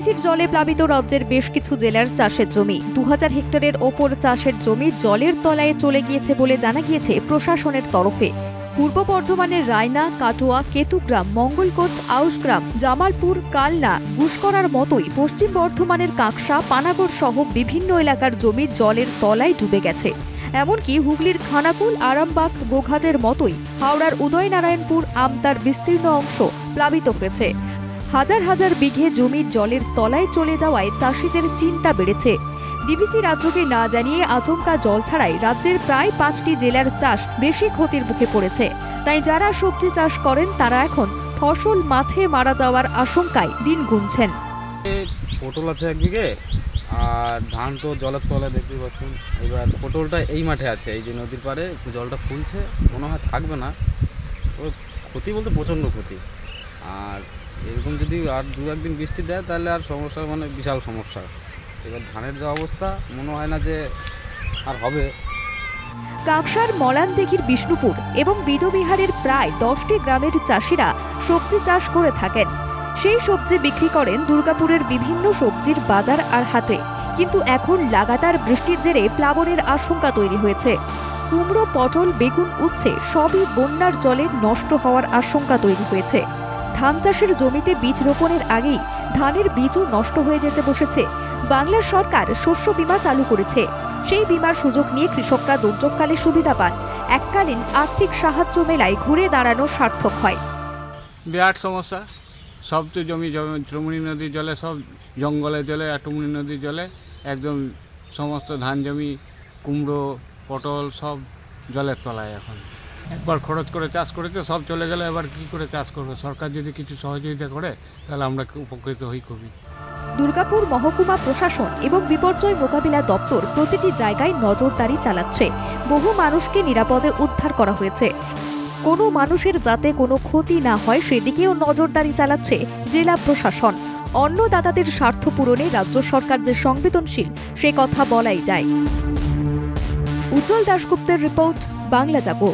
ডিভিসির জলে প্লাবিত রাজ্যের বেশ কিছু জেলার চাষের জমি 2000 হেক্টরের ওপর চাষের জমি জলের তলায় চলে গিয়েছে বলে জানা গিয়েছে প্রশাসনের তরফে। পূর্ব বর্ধমানের রায়না, কাটোয়া, কেতুগ্রাম, মঙ্গলকোট, আউশগ্রাম, জামালপুর, কালনা, গুসকরার মতোই পশ্চিম বর্ধমানের কাকসা, পানাগড় সহ বিভিন্ন এলাকার জমি জলের তলায় ডুবে গেছে। এমনকি হুগলির খানাকুল, আরামবাগ, গোঘাটের মতোই হাওড়ার উদয়নারায়ণপুর, আমতার বিস্তীর্ণ অংশ প্লাবিত হয়েছে। হাজার হাজার বিঘে জমির জলের তলায় চলে যাওয়ায় চাষিদের চিন্তা বেড়েছে। ডিভিসি রাজ্যকে না জানিয়ে আচমকা জল ছাড়াই রাজ্যের প্রায় 5টি জেলার চাষ বেশি ক্ষতির মুখে পড়েছে। তাই যারা সবজি চাষ করেন তারা এখন ফসল মাঠে মারা যাওয়ার আশঙ্কায় দিন গুনছেন। পটল আছে 1 বিঘে, আর ধান তো জলের তলায় দেখতে পাচ্ছেন। এবার পটলটা এই মাঠে আছে, এই যে নদীর পাড়ে জলটা ফুলছে, মনে হয় থাকবে না। ক্ষতি বলতে প্রচণ্ড ক্ষতি। আর এরকম যদি আর 2-1 দিন বৃষ্টি দেয় তাহলে আর সমস্যা, মানে বিশাল সমস্যা। এবার ধানের যে অবস্থা, মনে হয় না যে আর হবে। কাকসার মলানদিঘির বিষ্ণুপুর এবং বিদবিহারের প্রায় 10টি গ্রামের চাষিরা সবজি চাষ করে থাকেন। সেই সবজি বিক্রি করেন দুর্গাপুরের বিভিন্ন সবজির বাজার আর হাটে। কিন্তু এখন লাগাতার বৃষ্টির জেরে প্লাবনের আশঙ্কা তৈরি হয়েছে। কুমড়ো, পটল, বেগুন, উচ্ছে সবই বন্যার জলে নষ্ট হওয়ার আশঙ্কা তৈরি হয়েছে। ধান চাষের জমিতে বীজ রোপণের আগেই ধানের বীজও নষ্ট হয়ে যেতে বসেছে। বাংলা সরকার শস্য বীমা চালু করেছে। সেই বীমার সুযোগ নিয়ে কৃষকরা দুর্যোগকালে সুবিধা পান। এককালীন আর্থিক সাহায্য মেলায় ঘুরে দাঁড়ানো সার্থক হয়। বিরাট সমস্যা। সব তো জমি টুমুনি নদীর জলে, সব জঙ্গলে জলে, আর টুমুনি নদীর জলে একদম সমস্ত ধান জমি, কুমড়ো, পটল সব জলের তলায়। এখন একবার খরচ করে চাষ করেছে, সব চলে গেলে এবার কি করে চাষ করবে? সরকার যদি কিছু সহযোগিতা করে তাহলে আমরা উপকৃত হই খুবই। দুর্গাপুর মহকুমা প্রশাসন এবং বিপর্যয় মোকাবিলা দপ্তর প্রতিটি জায়গায় নজরদারি চালাচ্ছে। বহু মানুষকে নিরাপদে উদ্ধার করা হয়েছে। কোনো মানুষের যাতে কোনো ক্ষতি না হয় সেদিকেও নজরদারি চালাচ্ছে জেলা প্রশাসন। অন্নদাতাদের স্বার্থ পূরণে রাজ্য সরকার যে সংবেদনশীল সে কথা বলাই যায়। উজ্জ্বল দাশগুপ্তের রিপোর্ট, বাংলা জাগো।